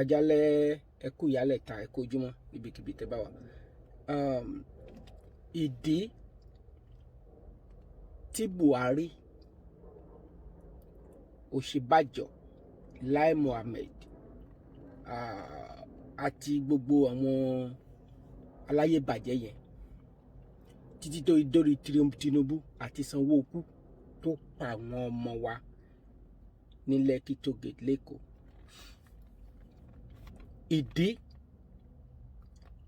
kájálẹ́, ẹ kú ìyálẹ̀ta, ẹ kú ojúmọ́ ibikíbi tẹ́ bá wà. Ìdí tí Buhari, Ọ̀ṣínbàjò, Lai Mohammed àti gbogbo àwọn aláyébàjẹ́ yẹn títí tó dórí Tinubu àti Sanwó-Olú tó pa àwọn ọmọ wa ní Lekki Toll Gate lẹ́kọ̀ọ́. Ìdí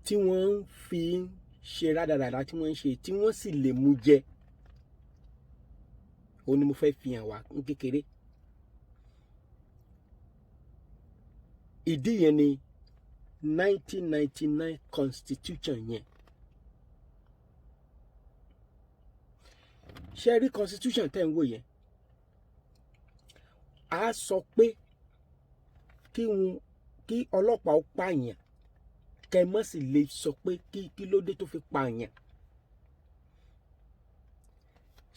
tí wọ́n fi ń ṣe rádaràdà tí wọ́n ń ṣe tí wọ́n sì lè mú jẹ òun ni mo fẹ́ fi hàn wá ní kékeré. Ìdí yẹn ni 1999 constitution yẹn. Ṣé rí constitution tẹ́ ń wò yẹn? A sọ pé kí ọlọ́pàá ó pààyàn kẹ́ mọ́ sì lè sọ pé kí ló dé tó fi pààyàn.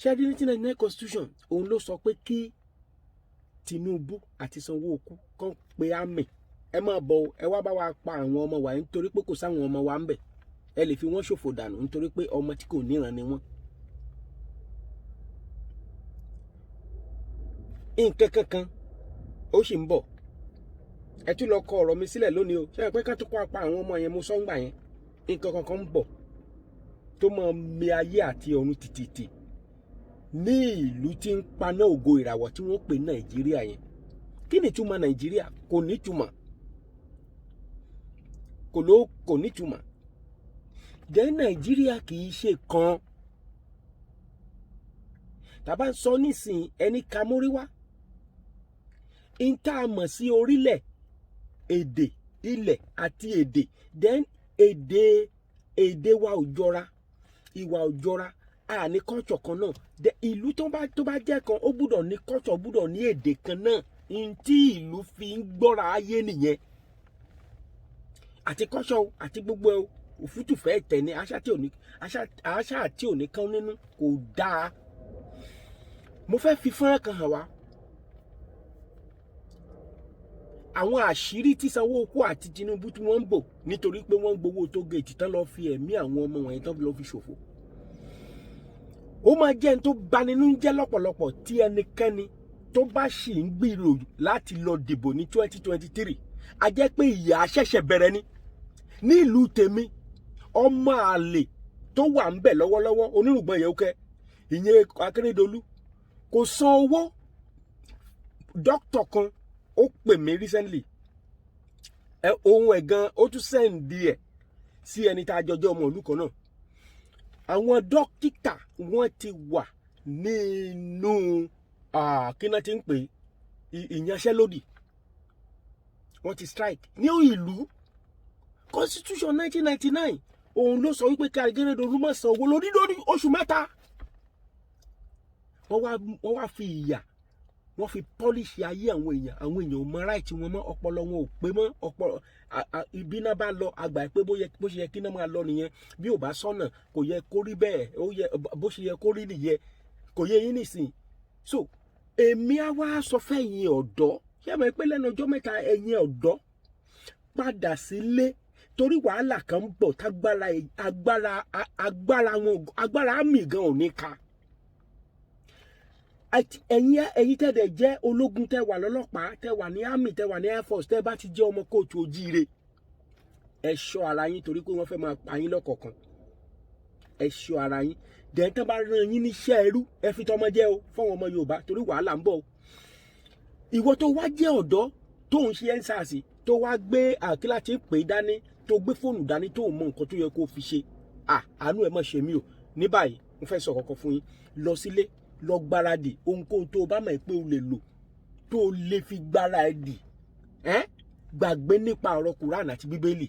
Ṣé rí 1999 constitution òun ló sọ pé kí Tinubu àti Sanwó-Olú kàn pé àmì ẹ máa bọ̀ ẹ wá bá wa pa àwọn ọmọ wa nítorí pé kò sáwọn ọmọ wa ń bẹ̀, ẹ lè fi wọ́n ṣòfò dànù nítorí pé ọmọ tí kò níran ni wọ́n. Nǹkan kankan ó sì ń bọ̀, ẹ tún lọ kọ ọ̀rọ̀ mi sílẹ̀ lónìí o. Ṣé ẹ pé ká tó kó apá àwọn ọmọ yẹn mo sọ́ngbà yẹn, nǹkan kankan ń bọ̀ tó máa mi ayé àti ọ̀run tìtìtì ní ìlú tí ń paná ògo ìràwọ̀ tí wọ́n pè Nàìjíríà yẹn. Kí ni ìtumọ̀ Nàìjíríà? Kò ní ìtumọ̀, kò ní ìtumọ̀. Jẹ́ Nàìjíríà kì í ṣe kan. Tàbá ń sọ nísìnyí ẹni ka mórí wá ń tá a mọ̀ sí orílẹ̀ èdè ilẹ̀ àti èdè, then èdè wa ò jọra, ìwà ò jọra, a ní culture kan náà. Ìlú tó bá jẹ́ kan ó gbúdọ̀ ní culture, gbúdọ̀ ní èdè kan náà. N tí ìlú fi ń gbọ́ra ayé nìyẹn. Àti culture àti gbogbo òfútù fẹ́ tẹ̀ ní àṣà àti òní kan nínú kò dáa. Mo fẹ́ fi fọ́nrán kan hàn wá. Àwọn àṣírí tí Sanwó-Olú àti Tinubu tí wọ́n ń bò nítorí pé wọ́n ń gbowó tó gèètì tán lọ fi ẹ̀mí àwọn ọmọ wọ̀nyí tán lọ fi ṣòfò. Ó máa jẹ́ ẹni tó bani nínú jẹ́ lọ́pọ̀lọpọ̀ tí ẹnikẹ́ni tó bá ṣì ń gbèrò láti lọ dìbò ní 2023. A jẹ́ pé ìyà ṣẹ̀ṣẹ̀ bẹ̀rẹ̀ ni. Ní ìlú tèmi, ọmọ àlè tó wà ń bẹ̀ lọ́wọ́lọ́wọ́ onírùngbọ̀n Yewuke, ìyẹn Akérédolú, kò san owó. Dókítà kan ó pè mí recently, ohun ẹ̀ gan ó tún sẹ́ǹdì ẹ̀ sí ẹni tá a jọjọ́ ọmọ ìlú kan náà. Àwọn dókítà wọ́n ti wà nínú kí náà ti ń pè ìyanṣẹ́lódì, wọ́n ti strike ní ìlú. Constitution 1999 òun ló sọ wípé kí Akérédolú má san owó lórí oṣù mẹ́ta. Wọ́n wá fi ìyà, wọ́n fi pọ́líṣì ayé àwọn èèyàn ò mọ ráìtì wọn mọ́, ọpọlọ wọn ò pé mọ́, ọpọlọ ibi náà bá lọ àgbà pé bó ṣe yẹ kí náà máa lọ nìyẹn. Bí ò bá sọ́nà kò yẹ kó rí bẹ́ẹ̀, ó yẹ bó ṣe yẹ kó rí nìyẹn, kò yẹ yín nìsín. So èmi á wá sọ fẹ́yìn ọ̀dọ́, ṣé mọ̀ pé lẹ́nu ọjọ́ mẹ́ta ẹ̀yin ọ̀dọ́ padà sílé torí wàhálà kan ń bọ̀ agbára àmì gan ò ní ka. Ẹ̀yin tẹ́dẹ̀ jẹ́ ológun, tẹ́ wà lọ́lọ́pàá, tẹ́ wà ní army, tẹ́ wà ní air force, tẹ́ bá ti jẹ́ ọmọ kóòtù ojíire, ẹ ṣọ́ ara yín torí pé wọ́n fẹ́ máa pa yín lọ́kọ̀ọ̀kan. Ẹ ṣọ́ ara yín. Dẹ̀ tán bá rán yín níṣẹ́ ẹrú, ẹ fi tọmọ jẹ́ o fún ọmọ Yorùbá torí wàhálà ń bọ̀ o. Ìwọ tó wá jẹ́ ọ̀dọ́ tó ń ṣe EndSARS, tó wá gbé àkílà tí ń pè dání, tó gbé fóònù dání, tó mọ nǹkan tó yẹ kó fi ṣe. Àánú ẹ má ṣe mí o. Ní báyìí mo fẹ́ sọ kọ́kọ́ fún yín. Lọ sílé, lọ gbáradì ohunkóhun tó o bá mọ̀ pé o lè lò tó o lè fi gbáradì. Gbàgbé nípa ọ̀rọ̀ Kùránì àti Bíbélì.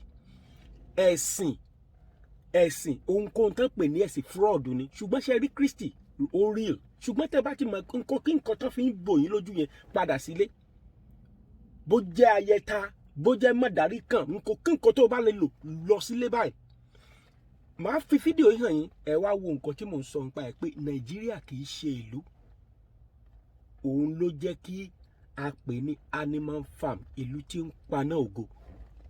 Ẹ̀sìn ohunkóhun tó ń pè ní ẹ̀sìn fraud ni, ṣùgbọ́n ṣe rí Kristi ó real. Ṣùgbọ́n tẹ́ bá ti mọ̀ kí nǹkan tó fi ń bò yín lójú yẹn, padà sílé. Bó jẹ́ ayẹta, bó jẹ́ mọ̀dárí kan, kí nǹkan tó o bá lè lò lọ sílé báyìí. Màá fi fídíò yìí hàn yín, ẹ wá wo nǹkan tí mò ń sọ nípa ẹ̀ pé Nàìjíríà kì í ṣe ìlú. Òun ló jẹ́ kí a pè ní animal farm, ìlú tí ń paná ògo.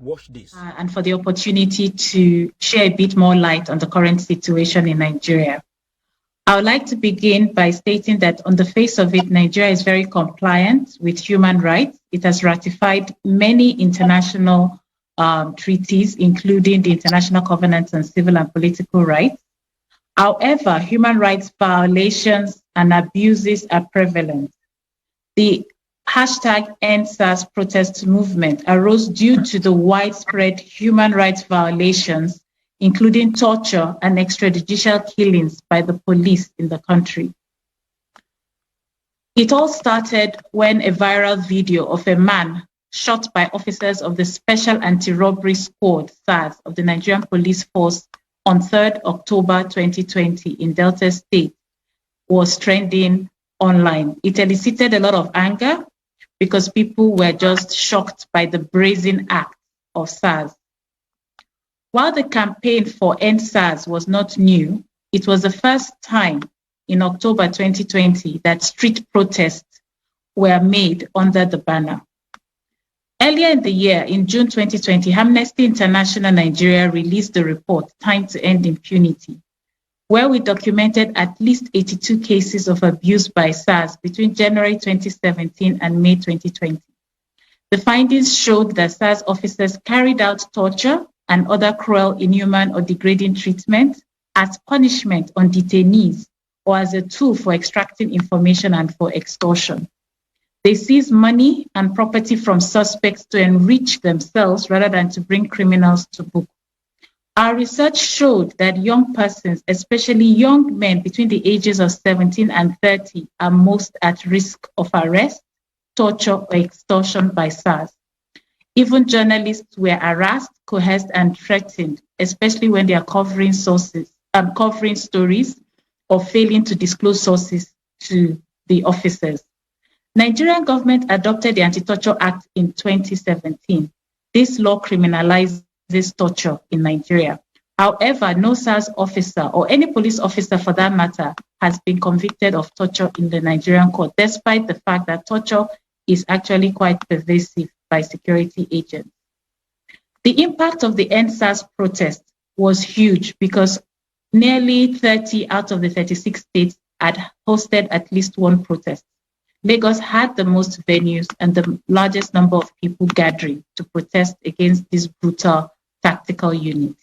Watch this. And for the opportunity to share a bit more light on the current situation in Nigeria. I would like to begin by stating that on the face of it, Nigeria is very compliant with human rights. It has ratified many international treaties, including the International Covenant on Civil and Political Rights. However, human rights violations and abuses are prevalent. The #EndSARS protest movement arose due to the widespread human rights violations, including torture and extrajudicial killings by the police in the country. It all started when a viral video of a man shot by officers of the Special Anti-Robbery Squad, SARS, of the Nigerian Police Force on 3rd October 2020 in Delta State was trending online. It elicited a lot of anger because people were just shocked by the brazen act of SARS. While the campaign for EndSARS was not new, it was the first time in October 2020 that street protests were made under the banner. Earlier in the year, in June 2020, Amnesty International Nigeria released the report, Time to End Impunity, where we documented at least 82 cases of abuse by SARS between January 2017 and May 2020. The findings showed that SARS officers carried out torture and other cruel, inhuman, or degrading treatment as punishment on detainees or as a tool for extracting information and for extortion. They seized money and property from suspects to enrich themselves rather than to bring criminals to book. Our research showed that young persons, especially young men between the ages of 17 and 30, are most at risk of arrest, torture, or extortion by SARS. Even journalists were harassed, coerced, and threatened, especially when they are covering stories or failing to disclose sources to the officers. Nigerian government adopted the Anti-Torture Act in 2017. This law criminalizes torture in Nigeria. However, no SARS officer or any police officer for that matter has been convicted of torture in the Nigerian court, despite the fact that torture is actually quite pervasive by security agents. The impact of the EndSARS protest was huge because nearly 30 out of the 36 states had hosted at least one protest. Lagos had the most venues and the largest number of people gathering to protest against this brutal tactical unit.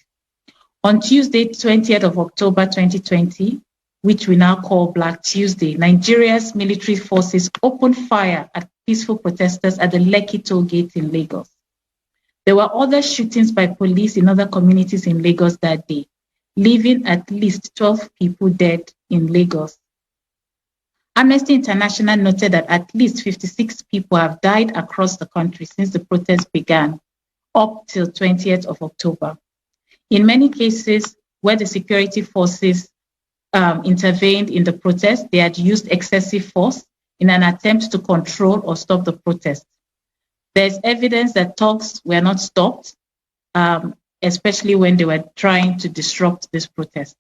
On Tuesday, 20th of October 2020, which we now call Black Tuesday, Nigeria's military forces opened fire at peaceful protesters at the Lekki toll gate in Lagos. There were other shootings by police in other communities in Lagos that day, leaving at least 12 people dead in Lagos. Amnesty International noted that at least 56 people have died across the country since the protests began, up till 20th of October. In many cases where the security forces intervened in the protest, they had used excessive force in an attempt to control or stop the protest. There's evidence that talks were not stopped, especially when they were trying to disrupt this protest.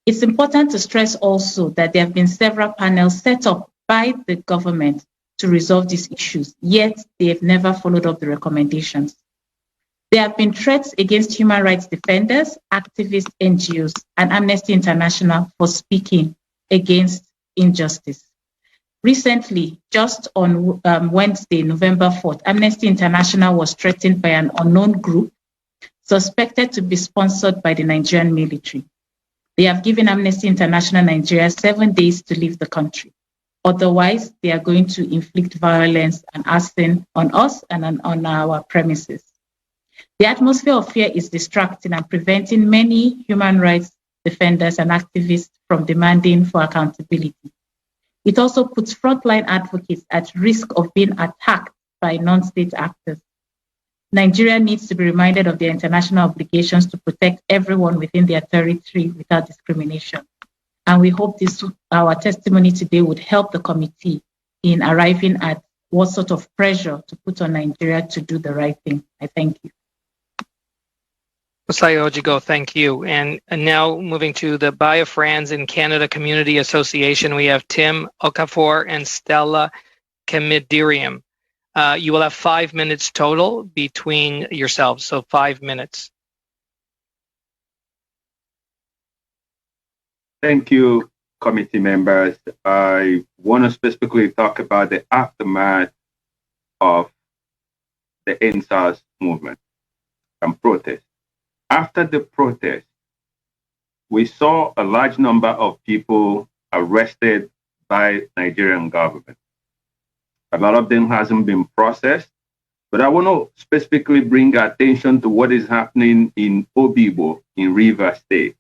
It's important to stress also that there have been several panels set up by the government to resolve these issues, yet they have never followed up the recommendations. There have been threats against human rights defenders, activists, NGOs, and Amnesty International for speaking against injustice. Recently, just on Wednesday, November 4th, Amnesty International was threatened by an unknown group suspected to be sponsored by the Nigerian military. They have given Amnesty International Nigeria 7 days to leave the country. Otherwise, they are going to inflict violence and arson on us and on our premises. The atmosphere of fear is distracting and preventing many human rights defenders and activists from demanding for accountability. It also puts frontline advocates at risk of being attacked by non-state actors. Nigeria needs to be reminded of their international obligations to protect everyone within their territory without discrimination. And we hope our testimony today would help the committee in arriving at what sort of pressure to put on Nigeria to do the right thing. I thank you. Osayo Ojigo, thank you. And now moving to the Biafrans in Canada Community Association, we have Tim Okafor and Stella Kemidiriam. You will have 5 minutes total between yourselves, so 5 minutes. Thank you, committee members. I want to specifically talk about the aftermath of the EndSARS movement and protest. After the protest, we saw a large number of people arrested by Nigerian government. A lot of them hasn't been processed, but I want to specifically bring attention to what is happening in Obigbo in Rivers State.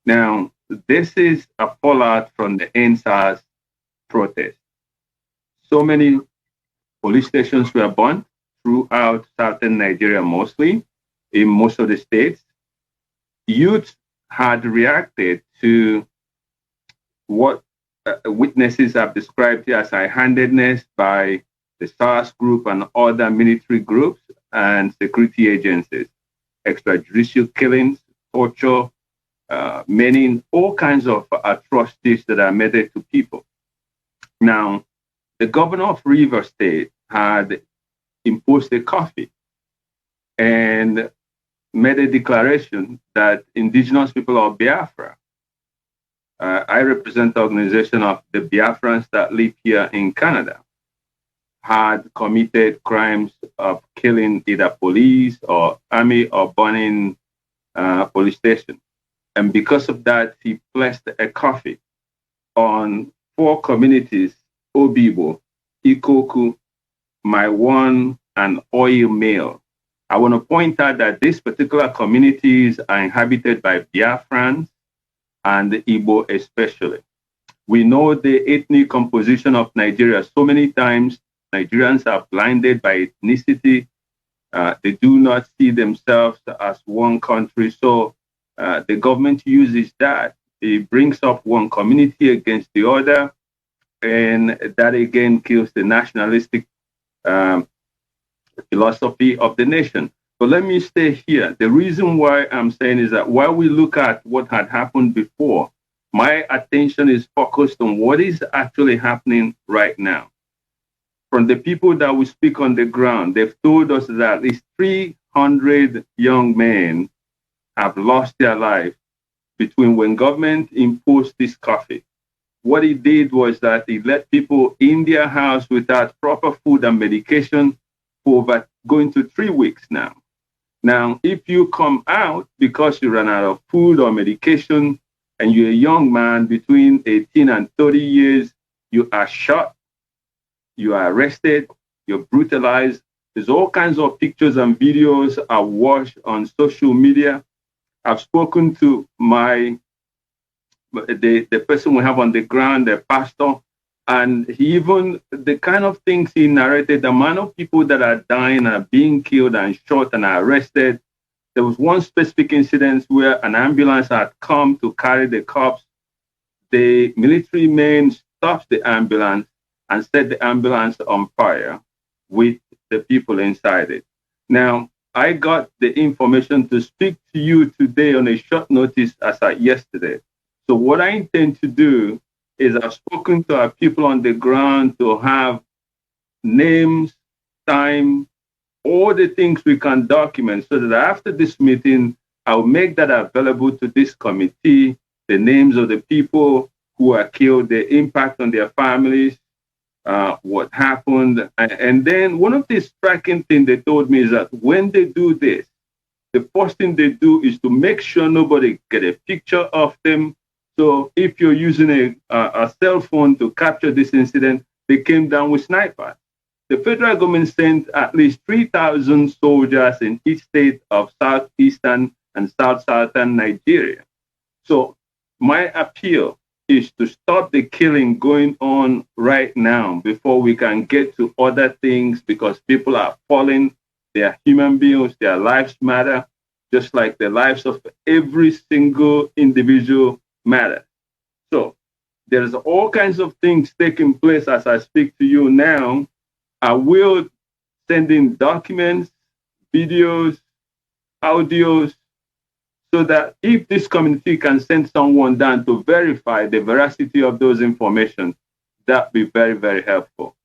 Now, this is a fallout from the EndSARS protest. So many police stations were burned throughout southern Nigeria, mostly in most of the states. Youth had reacted to what witnesses have described here as high-handedness by the SARS group and other military groups and security agencies, extrajudicial killings, torture, many, all kinds of atrocities that are meted to people. Now, the governor of Rivers State had imposed a curfew and made a declaration that indigenous people of Biafra, I represent the organization of the Biafrans that live here in Canada, had committed crimes of killing either police or army or burning police station. And because of that, he placed a curfew on 4 communities: Obigbo, Ikoku, Maiwan, and Oil Mill. I want to point out that these particular communities are inhabited by Biafrans and the Igbo especially. We know the ethnic composition of Nigeria. So many times Nigerians are blinded by ethnicity. They do not see themselves as one country. So the government uses that. It brings up one community against the other. And that again kills the nationalistic philosophy of the nation. But let me stay here. The reason why I'm saying is that while we look at what had happened before, my attention is focused on what is actually happening right now. From the people that we speak on the ground, they've told us that at least 300 young men have lost their life between when government imposed this curfew. What he did was that he let people in their house without proper food and medication for over going to 3 weeks now. Now, if you come out because you ran out of food or medication and you're a young man between 18 and 30 years, you are shot, you are arrested, you're brutalized. There's all kinds of pictures and videos are watched on social media. I've spoken to the person we have on the ground, the pastor, and he even, the kind of things he narrated, the amount of people that are dying and are being killed and shot and are arrested. There was one specific incident where an ambulance had come to carry the cops. The military men stopped the ambulance and set the ambulance on fire with the people inside it. Now, I got the information to speak to you today on a short notice as at yesterday. So what I intend to do is I've spoken to our people on the ground to have names, time, all the things we can document so that after this meeting, I'll make that available to this committee, the names of the people who are killed, the impact on their families, what happened. And then one of the striking things they told me is that when they do this, the first thing they do is to make sure nobody get a picture of them. So if you're using a cell phone to capture this incident, they came down with snipers. The federal government sent at least 3,000 soldiers in each state of southeastern and southern Nigeria. So my appeal is to stop the killing going on right now before we can get to other things, because people are falling. They are human beings. Their lives matter, just like the lives of every single individual matter. So there's all kinds of things taking place as I speak to you now. I will send in documents, videos, audios, so that if this community can send someone down to verify the veracity of those information, that'd be very, very helpful.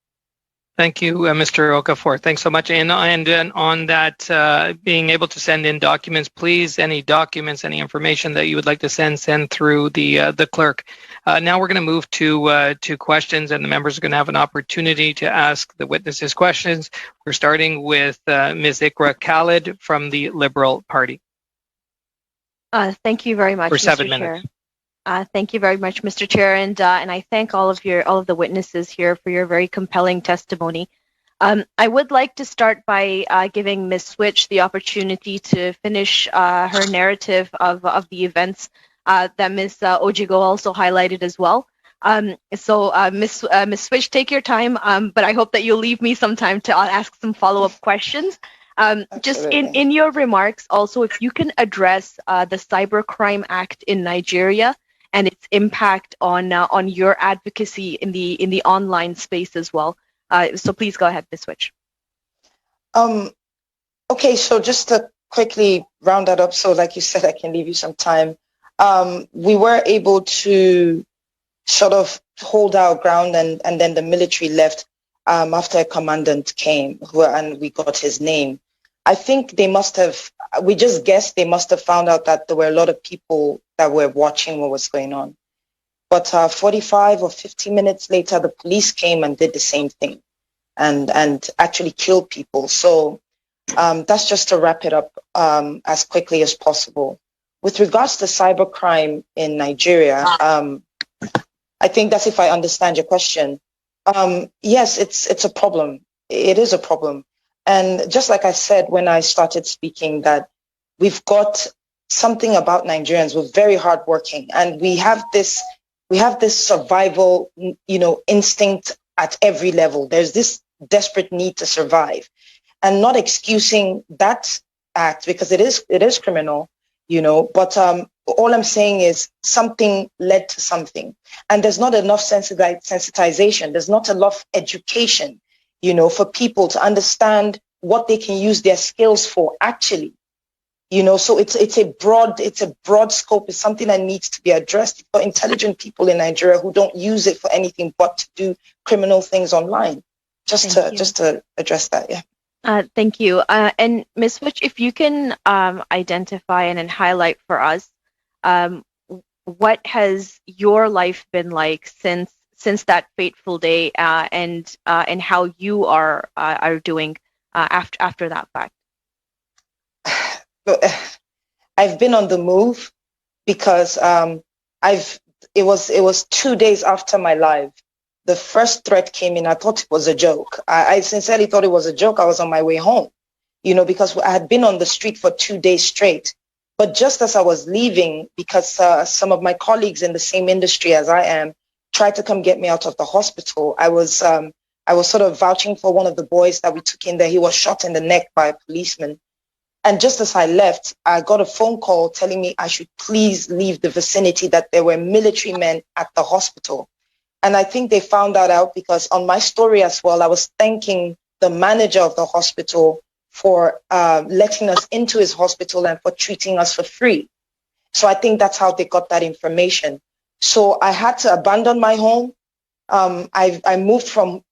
Thank you, Mr. Okafor. Thanks so much. And on that, being able to send in documents, please, any documents, any information that you would like to send through the clerk. Now we're going to move to questions, and the members are going to have an opportunity to ask the witnesses questions. We're starting with Ms. Ikra Khalid from the Liberal Party. Thank you very much, For 7 Mr. minutes. Chair. Thank you very much, Mr. Chair, and I thank all of the witnesses here for your very compelling testimony. I would like to start by giving Ms. Switch the opportunity to finish her narrative of the events that Ms. Ojigo also highlighted as well. Ms. Switch, take your time, but I hope that you'll leave me some time to ask some follow-up questions. Just in your remarks, also, if you can address the Cybercrime Act in Nigeria and its impact on your advocacy in the online space as well. So please go ahead, Ms. Switch. Okay, so just to quickly round that up, so like you said, I can leave you some time. We were able to sort of hold our ground, and then the military left after a commandant came, and we got his name. I think they must have, we just guessed they must have found out that there were a lot of people that were watching what was going on. But 45 or 50 minutes later, the police came and did the same thing and actually killed people. So that's just to wrap it up as quickly as possible. With regards to cybercrime in Nigeria, I think that's if I understand your question. Yes, it's a problem. It is a problem. And just like I said when I started speaking, that we've got something about Nigerians. We're very hardworking, and we have this survival, instinct at every level. There's this desperate need to survive, and not excusing that act because it is criminal, But all I'm saying is something led to something, and there's not enough sensitization. There's not enough education, for people to understand what they can use their skills for actually, so it's a broad scope. It's something that needs to be addressed for intelligent people in Nigeria who don't use it for anything but to do criminal things online. Just to address that. Yeah. Thank you. And Ms. Switch, if you can identify and highlight for us, what has your life been like since that fateful day, and how you are doing after that fact? I've been on the move because it was 2 days after my live. The first threat came in. I thought it was a joke. I sincerely thought it was a joke. I was on my way home, because I had been on the street for 2 days straight. But just as I was leaving, because some of my colleagues in the same industry as I am tried to come get me out of the hospital, I was sort of vouching for one of the boys that we took in there. He was shot in the neck by a policeman. And just as I left, I got a phone call telling me I should please leave the vicinity, that there were military men at the hospital. And I think they found that out because on my story as well, I was thanking the manager of the hospital for letting us into his hospital and for treating us for free. So I think that's how they got that information. So I had to abandon my home. I moved from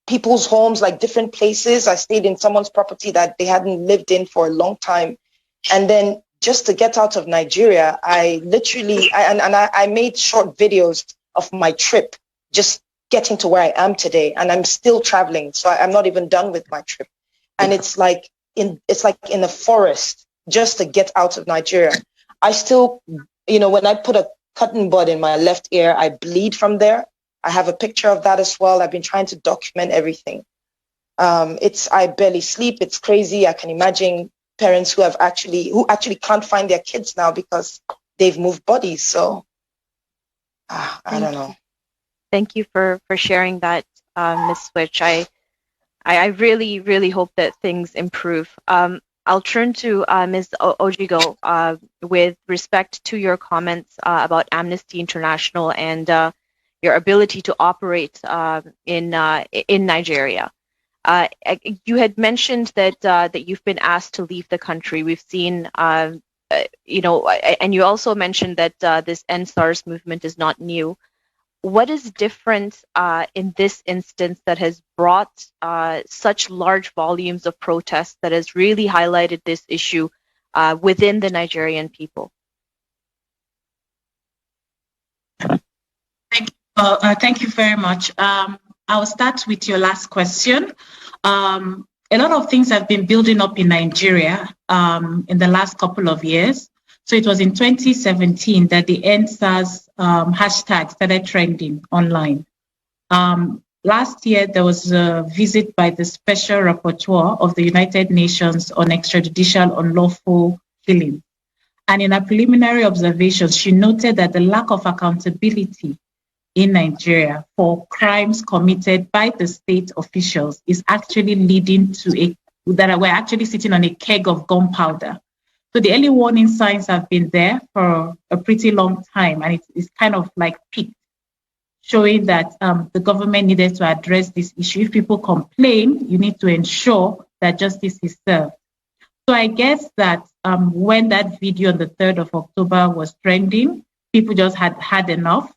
people's homes, like different places. I stayed in someone's property that they hadn't lived in for a long time. And then just to get out of Nigeria, I made short videos of my trip, just getting to where I am today. And I'm still traveling. So I'm not even done with my trip. And it's like in a forest just to get out of Nigeria. I still, when I put a cotton bud in my left ear, I bleed from there. I have a picture of that as well. I've been trying to document everything. I barely sleep. It's crazy. I can imagine parents who actually can't find their kids now because they've moved bodies. So I don't know. Thank you for sharing that, Ms. Switch. I really, really hope that things improve. I'll turn to Ms. Ojigo with respect to your comments about Amnesty International and your ability to operate in Nigeria. You had mentioned that you've been asked to leave the country. We've seen, and you also mentioned that this End SARS movement is not new. what is different in this instance that has brought such large volumes of protests that has really highlighted this issue within the Nigerian people? Thank you very much. I'll start with your last question. A lot of things have been building up in Nigeria in the last couple of years. So it was in 2017 that the EndSARS hashtag started trending online. Last year, there was a visit by the Special Rapporteur of the United Nations on extrajudicial unlawful killing. And in her preliminary observations, she noted that the lack of accountability in Nigeria for crimes committed by the state officials is actually leading to that we're actually sitting on a keg of gunpowder. So the early warning signs have been there for a pretty long time, and it's kind of like peaked, showing that the government needed to address this issue. If people complain, you need to ensure that justice is served. So I guess that when that video on the 3rd of October was trending, people just had enough.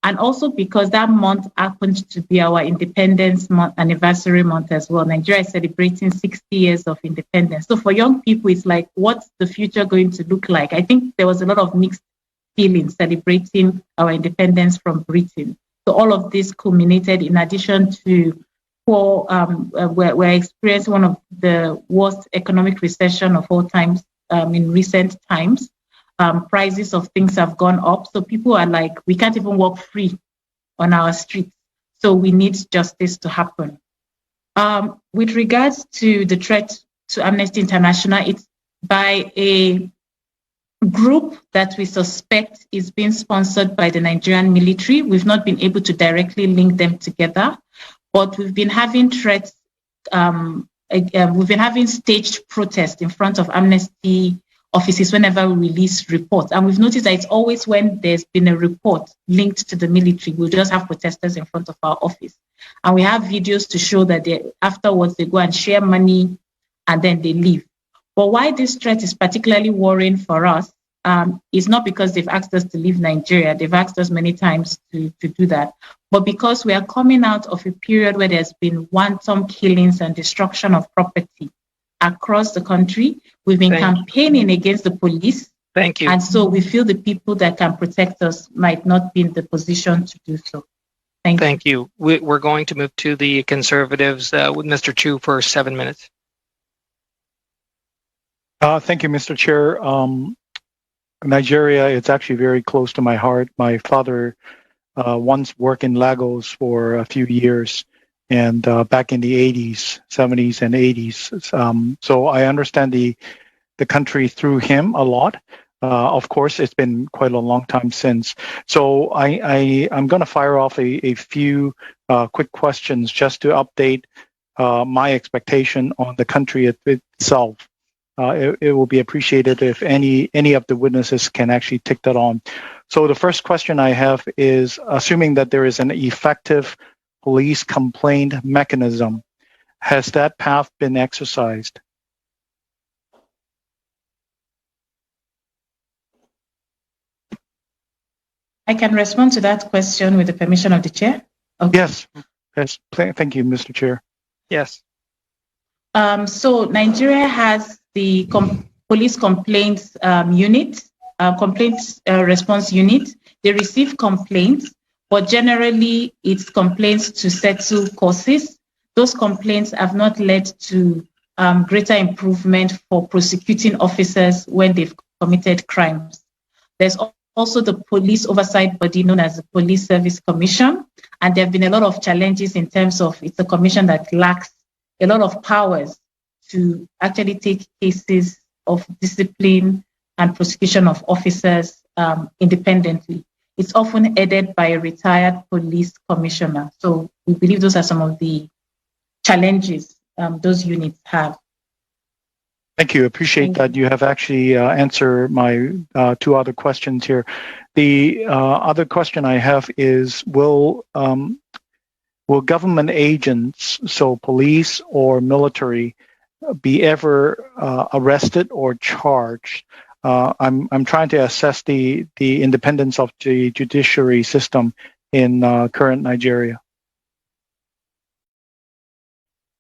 And also because that month happened to be our independence month, anniversary month as well. Nigeria is celebrating 60 years of independence. So for young people, it's like, what's the future going to look like? I think there was a lot of mixed feelings celebrating our independence from Britain. So all of this culminated in addition to we're experiencing one of the worst economic recession of all times in recent times. Prices of things have gone up. So people are like, we can't even walk free on our streets. So we need justice to happen. With regards to the threat to Amnesty International, it's by a group that we suspect is being sponsored by the Nigerian military. We've not been able to directly link them together, but we've been having threats. We've been having staged protests in front of Amnesty offices whenever we release reports. And we've noticed that it's always when there's been a report linked to the military, we'll just have protesters in front of our office. And we have videos to show that afterwards they go and share money and then they leave. But why this threat is particularly worrying for us is not because they've asked us to leave Nigeria. They've asked us many times to do that. But because we are coming out of a period where there's been wanton killings and destruction of property across the country. We've been campaigning against the police. Thank you. And so we feel the people that can protect us might not be in the position to do so. Thank you. We're going to move to the Conservatives with Mr. Chu for 7 minutes. Thank you, Mr. Chair. Nigeria, it's actually very close to my heart. My father once worked in Lagos for a few years, and back in the 80s, 70s, and 80s. So I understand the country through him a lot. Of course, it's been quite a long time since. So I'm going to fire off a few quick questions just to update my expectation on the country itself. It will be appreciated if any of the witnesses can actually take that on. So the first question I have is, assuming that there is an effective police complaint mechanism, has that path been exercised? I can respond to that question with the permission of the chair. Okay. Yes. Thank you, Mr. Chair. Yes. So Nigeria has the police complaints unit, complaints response unit. They receive complaints, but generally it's complaints to settle causes. Those complaints have not led to greater improvement for prosecuting officers when they've committed crimes. There's also the police oversight body known as the Police Service Commission, and there have been a lot of challenges in terms of it's a commission that lacks a lot of powers to actually take cases of discipline and prosecution of officers independently. It's often headed by a retired police commissioner. So we believe those are some of the challenges those units have. Thank you. Appreciate that you have actually answered my two other questions here. The other question I have is, will government agents, so police or military, be ever arrested or charged? I'm trying to assess the independence of the judiciary system in current Nigeria.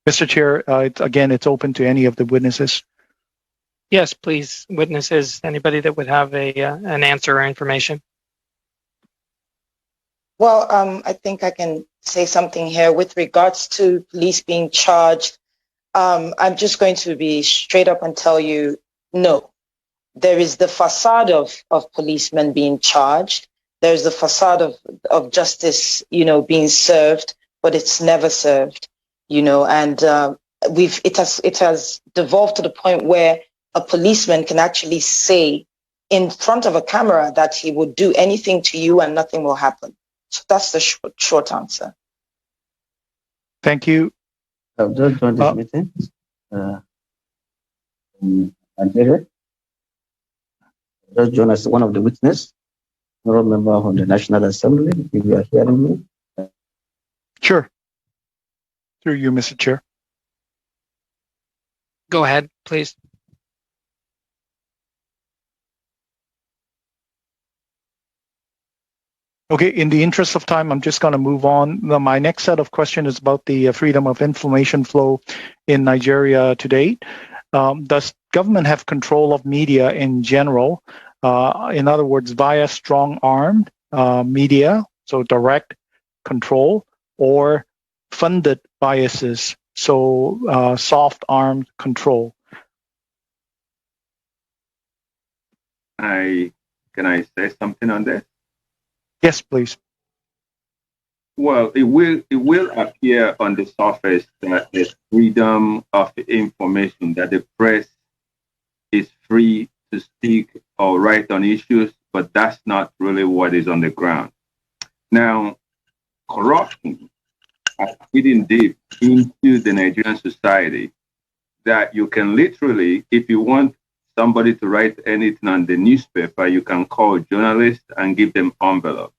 Mr. Chair, it's open to any of the witnesses. Yes, please, witnesses, anybody that would have an answer or information. Well, I think I can say something here with regards to police being charged. I'm just going to be straight up and tell you, no. There is the facade of policemen being charged. There's the facade of justice, being served, but it's never served, and it has devolved to the point where a policeman can actually say in front of a camera that he would do anything to you and nothing will happen. So that's the short answer. Thank you. I've just joined this meeting in Nigeria. Just joined as one of the witnesses, honorable member of the National Assembly. If you are hearing me. Sure. Through you, Mr. Chair. Go ahead, please. Okay, in the interest of time, I'm just going to move on. My next set of questions is about the freedom of information flow in Nigeria to date. Does government have control of media in general? In other words, via strong-armed media, so direct control, or funded biases, so soft-armed control? Can I say something on this? Yes, please. Well, it will appear on the surface that there's freedom of information, that the press is free to speak or write on issues, but that's not really what is on the ground. Now, corruption has hidden deep into the Nigerian society that you can literally, if you want somebody to write anything on the newspaper, you can call journalists and give them envelopes.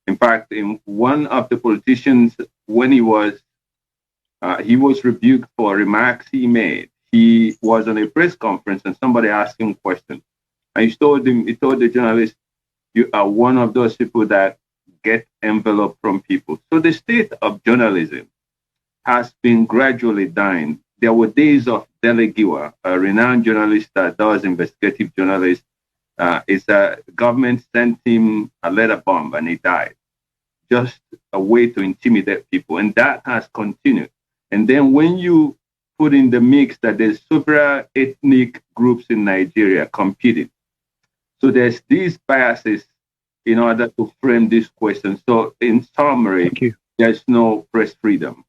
In fact, in one of the politicians, when he was rebuked for remarks he made. He was on a press conference and somebody asked him a question. And he told the journalist, you are one of those people that get envelope from people. So the state of journalism has been gradually dying. There were days of Delegiwa, a renowned journalist that does investigative journalism. Government sent him a letter bomb and he died. Just a way to intimidate people. And that has continued. And then when you put in the mix that there's several ethnic groups in Nigeria competing. So there's these biases in order to frame this question. So in summary, there's no press freedom.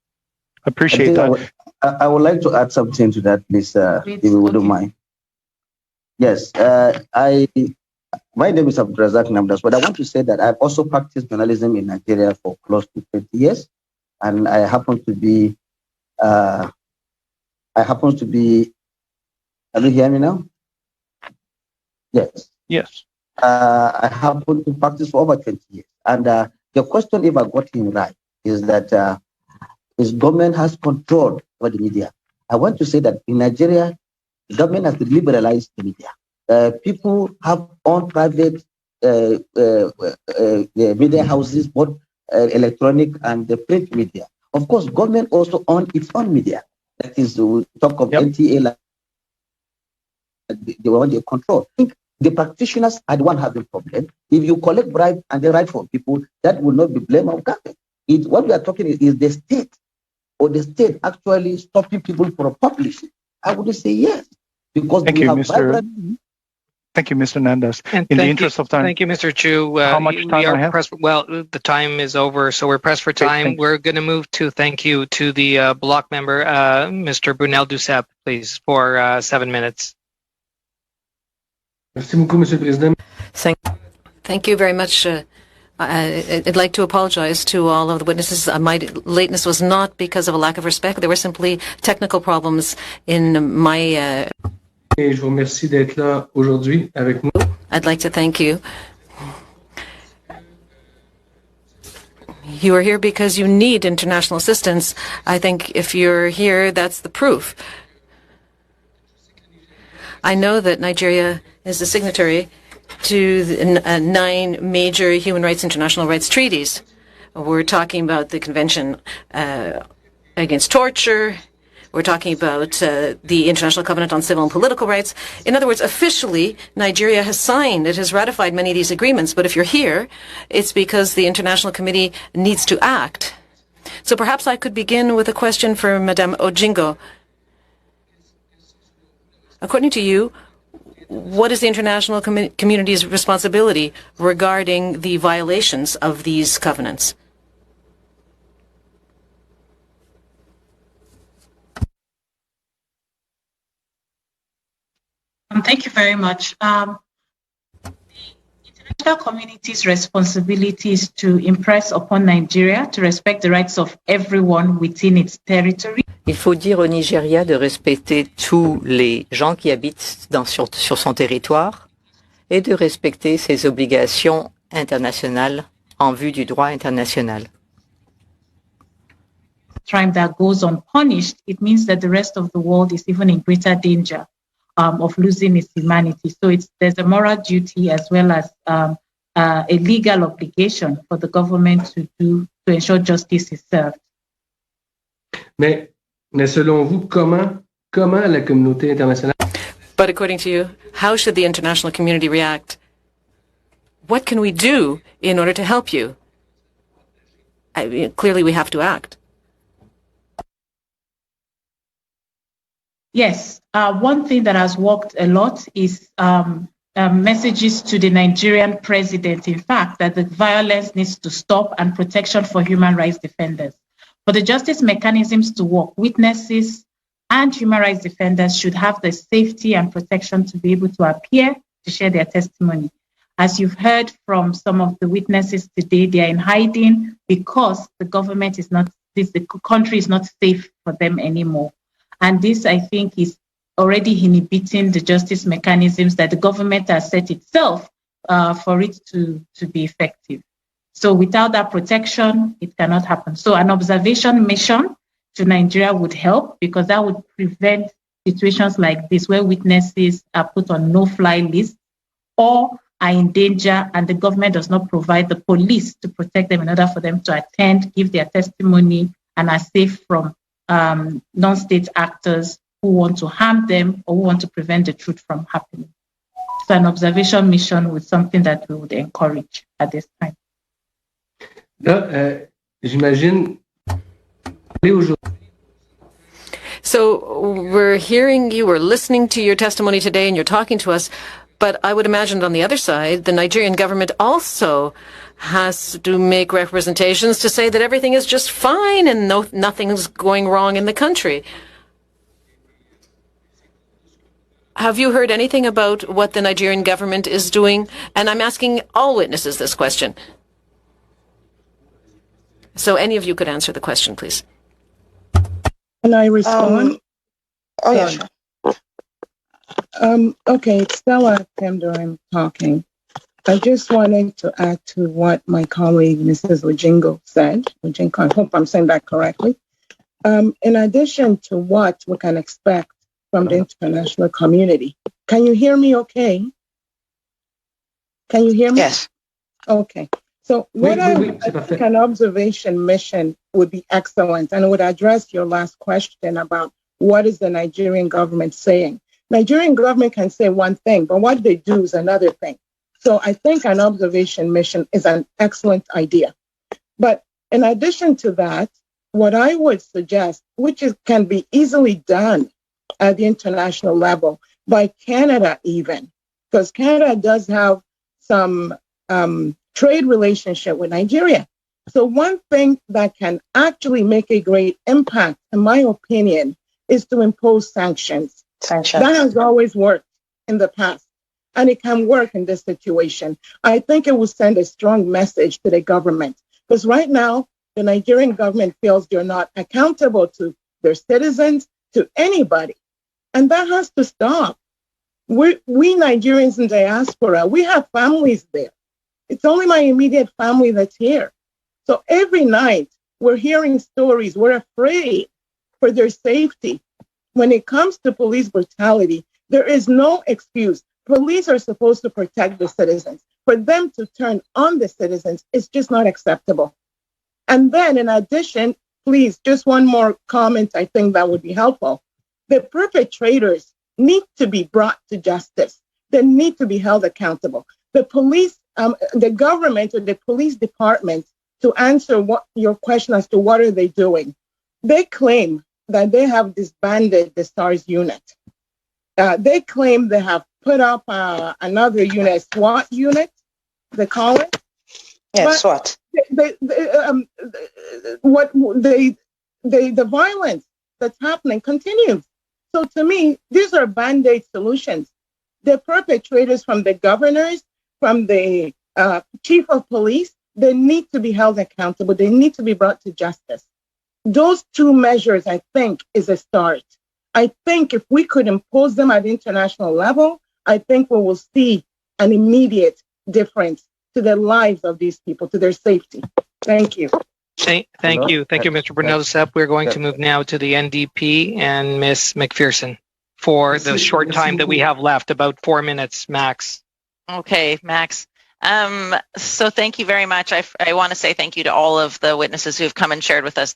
Appreciate that. I would like to add something to that, please, if you wouldn't mind. Yes, my name is Abdulrazak Namdas, but I want to say that I've also practiced journalism in Nigeria for close to 20 years, and I happen to be, can you hear me now? Yes. Yes. I happen to practice for over 20 years. And the question, if I got him right, is that is government has control over the media. I want to say that in Nigeria, the government has liberalized the media. People have own private media houses, both electronic and the print media. Of course, government also owns its own media. That is, we talk of NTA, they want their control. I think the practitioners are the one having problem. If you collect bribe and they write for people, that will not be blame of government. What we are talking is the state, or the state actually stopping people from publishing. I would say yes, because Thank you, Mr. Thank you, Mr. Nandas. In the interest of time. Thank you, Mr. Chu. How much time I have? Well, the time is over, so we're pressed for time. We're going to move to thank you to the block member, Mr. Brunel Duceppe, please, for 7 minutes. Thank you very much. I'd like to apologize to all of the witnesses. My lateness was not because of a lack of respect. There were simply technical problems in my... Je vous remercie d'être là aujourd'hui avec nous. I'd like to thank you. You are here because you need international assistance. I think if you're here, that's the proof. I know that Nigeria is a signatory to the 9 major human rights international rights treaties. We're talking about the Convention Against Torture. We're talking about the International Covenant on Civil and Political Rights. In other words, officially, Nigeria has signed, it has ratified many of these agreements. But if you're here, it's because the International Committee needs to act. So perhaps I could begin with a question for Madame Ojingo. According to you, what is the international community's responsibility regarding the violations of these covenants? Thank you very much. The international community's responsibility is to impress upon Nigeria to respect the rights of everyone within its territory. Il faut dire au Nigeria de respecter tous les gens qui habitent sur son territoire et de respecter ses obligations internationales en vue du droit international. Crime that goes unpunished, it means that the rest of the world is even in greater danger of losing its humanity. So there's a moral duty as well as a legal obligation for the government to ensure justice is served. Mais selon vous, comment la communauté internationale... But according to you, how should the international community react? What can we do in order to help you? Clearly, we have to act. Yes, one thing that has worked a lot is messages to the Nigerian president, in fact, that the violence needs to stop and protection for human rights defenders. For the justice mechanisms to work, witnesses and human rights defenders should have the safety and protection to be able to appear to share their testimony. As you've heard from some of the witnesses today, they are in hiding because the government is not, the country is not safe for them anymore. And this, I think, is already inhibiting the justice mechanisms that the government has set itself for it to be effective. So without that protection, it cannot happen. So an observation mission to Nigeria would help because that would prevent situations like this where witnesses are put on no-fly lists or are in danger and the government does not provide the police to protect them in order for them to attend, give their testimony, and are safe from non-state actors who want to harm them or who want to prevent the truth from happening. So an observation mission was something that we would encourage at this time. Là, j'imagine... So we're hearing you, we're listening to your testimony today, and you're talking to us. But I would imagine on the other side, the Nigerian government also has to make representations to say that everything is just fine and nothing's going wrong in the country. Have you heard anything about what the Nigerian government is doing? And I'm asking all witnesses this question. So any of you could answer the question, please. Can I respond? Oh, yeah, sure. Okay, it's Stella Pemdo talking. I just wanted to add to what my colleague, Mrs. Ojingo, said. Ojingo, I hope I'm saying that correctly. In addition to what we can expect from the international community. Can you hear me okay? Can you hear me? Yes. Okay. So what I think an observation mission would be excellent, and it would address your last question about what is the Nigerian government saying. Nigerian government can say one thing, but what they do is another thing. So I think an observation mission is an excellent idea. But in addition to that, what I would suggest, which can be easily done at the international level by Canada even, because Canada does have some trade relationship with Nigeria. So one thing that can actually make a great impact, in my opinion, is to impose sanctions. That has always worked in the past, and it can work in this situation. I think it will send a strong message to the government, because right now, the Nigerian government feels they're not accountable to their citizens, to anybody, and that has to stop. We Nigerians in diaspora, we have families there. It's only my immediate family that's here. So every night we're hearing stories. We're afraid for their safety. When it comes to police brutality, there is no excuse police are supposed to protect the citizens. For them to turn on the citizens is just not acceptable. And then in addition, please, just one more comment, I think that would be helpful. The perpetrators need to be brought to justice. They need to be held accountable. The police, the government or the police department, to answer what your question as to what are they doing, they claim that they have disbanded the SARS unit. They claim they have put up another unit, SWAT unit, they call it. Yes, SWAT. The violence that's happening continues. So to me, these are band-aid solutions. The perpetrators, from the governors, from the chief of police, they need to be held accountable. They need to be brought to justice. Those two measures, I think, is a start. I think if we could impose them at the international level, I think we will see an immediate difference to the lives of these people, to their safety. Thank you. Thank you, Mr. Brunel-Sep. We're going to move now to the NDP and Ms. McPherson for the short time that we have left, about 4 minutes max. Okay, Max. So thank you very much. I want to say thank you to all of the witnesses who have come and shared with us.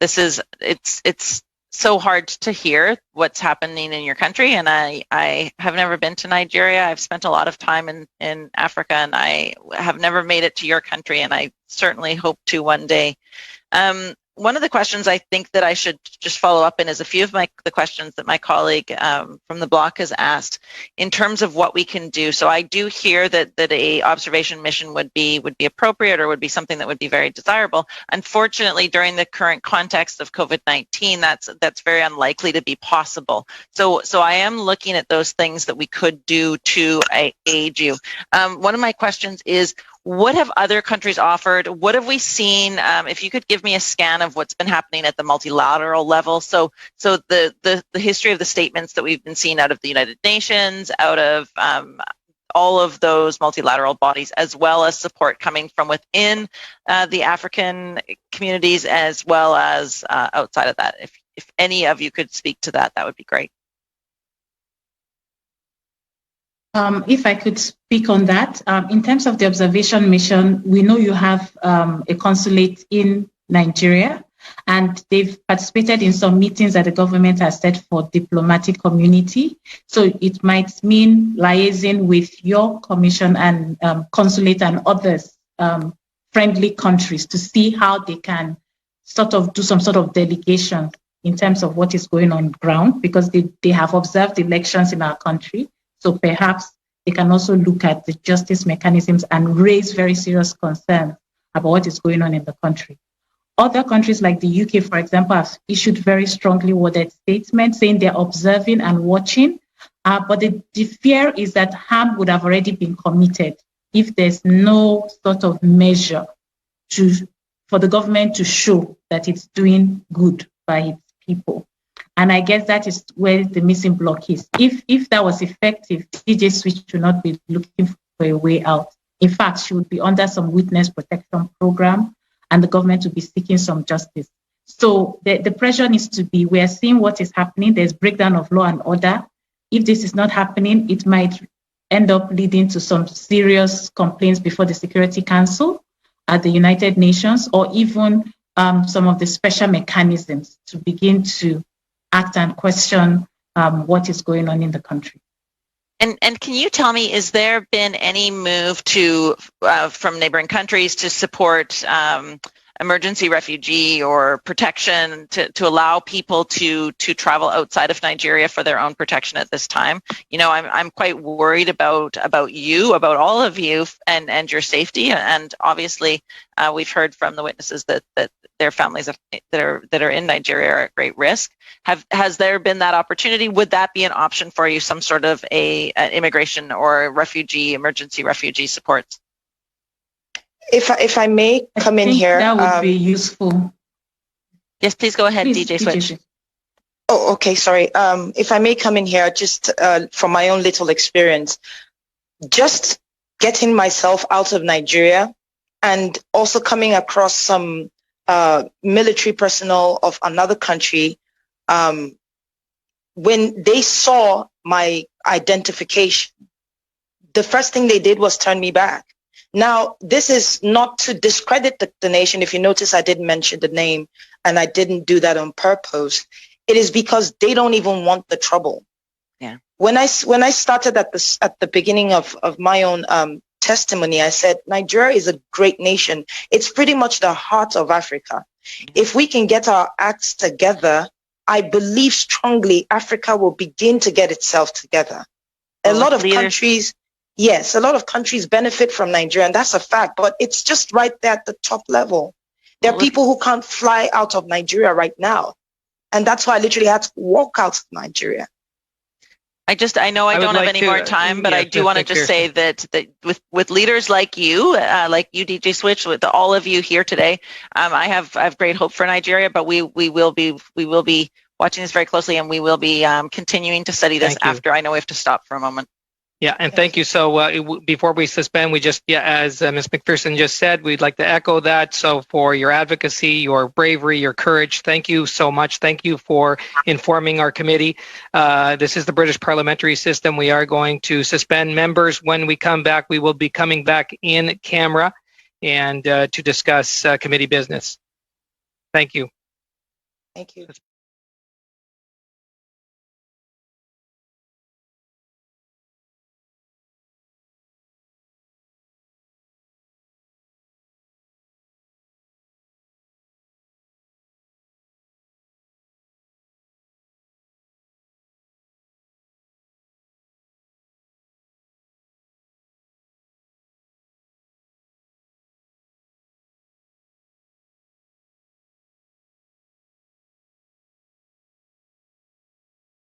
It's so hard to hear what's happening in your country, and I have never been to Nigeria. I've spent a lot of time in Africa, and I have never made it to your country, and I certainly hope to one day. One of the questions I think that I should just follow up in is a few of the questions that my colleague from the block has asked in terms of what we can do. So I do hear that a observation mission would be appropriate, or would be something that would be very desirable. Unfortunately, during the current context of COVID-19, that's very unlikely to be possible. So I am looking at those things that we could do to aid you. One of my questions is, what have other countries offered? What have we seen? If you could give me a scan of what's been happening at the multilateral level. So the history of the statements that we've been seeing out of the United Nations, out of all of those multilateral bodies, as well as support coming from within the African communities, as well as outside of that. If any of you could speak to that, that would be great. If I could speak on that, in terms of the observation mission, we know you have a consulate in Nigeria, and they've participated in some meetings that the government has set for diplomatic community. So it might mean liaising with your commission and consulate and others, friendly countries, to see how they can sort of do some sort of delegation in terms of what is going on ground, because they have observed elections in our country. So perhaps they can also look at the justice mechanisms and raise very serious concerns about what is going on in the country. Other countries like the UK, for example, have issued very strongly worded statements saying they're observing and watching. But the fear is that harm would have already been committed if there's no sort of measure for the government to show that it's doing good by its people. And I guess that is where the missing block is. If that was effective, DJ Switch should not be looking for a way out. In fact, she would be under some witness protection program, and the government would be seeking some justice. So the pressure needs to be, we are seeing what is happening. There's breakdown of law and order. If this is not happening, it might end up leading to some serious complaints before the Security Council at the United Nations, or even some of the special mechanisms to begin to act and question what is going on in the country. And can you tell me, is there been any move from neighboring countries to support emergency refugee or protection to allow people to travel outside of Nigeria for their own protection at this time? You know, I'm quite worried about all of you and your safety. And obviously, we've heard from the witnesses that their families that are in Nigeria are at great risk. Has there been that opportunity? Would that be an option for you, some sort of an immigration or emergency refugee supports? If I may come in here, that would be useful. Yes, please go ahead, DJ Switch. Oh, okay, sorry. If I may come in here, just from my own little experience, just getting myself out of Nigeria and also coming across some military personnel of another country when they saw my identification, the first thing they did was turn me back. Now, this is not to discredit the nation. If you notice, I didn't mention the name, and I didn't do that on purpose. It is because they don't even want the trouble. Yeah. When I started at the beginning of my own testimony, I said Nigeria is a great nation. It's pretty much the heart of Africa. If we can get our acts together, I believe strongly Africa will begin to get itself together. A lot of countries benefit from Nigeria, and that's a fact, but it's just right there at the top level. There are people who can't fly out of Nigeria right now, and that's why I literally had to walk out of Nigeria. I know I don't have any more time, but I do want to just say that with leaders like you, DJ Switch, with all of you here today, I have great hope for Nigeria. But we will be watching this very closely, and we will be continuing to study this after. I know we have to stop for a moment. Yeah, and thank you. So before we suspend, we just, as Ms. McPherson just said, we'd like to echo that. So for your advocacy, your bravery, your courage, thank you so much. Thank you for informing our committee. This is the British parliamentary system. We are going to suspend members. When we come back, we will be coming back in camera and to discuss committee business. Thank you. Thank you.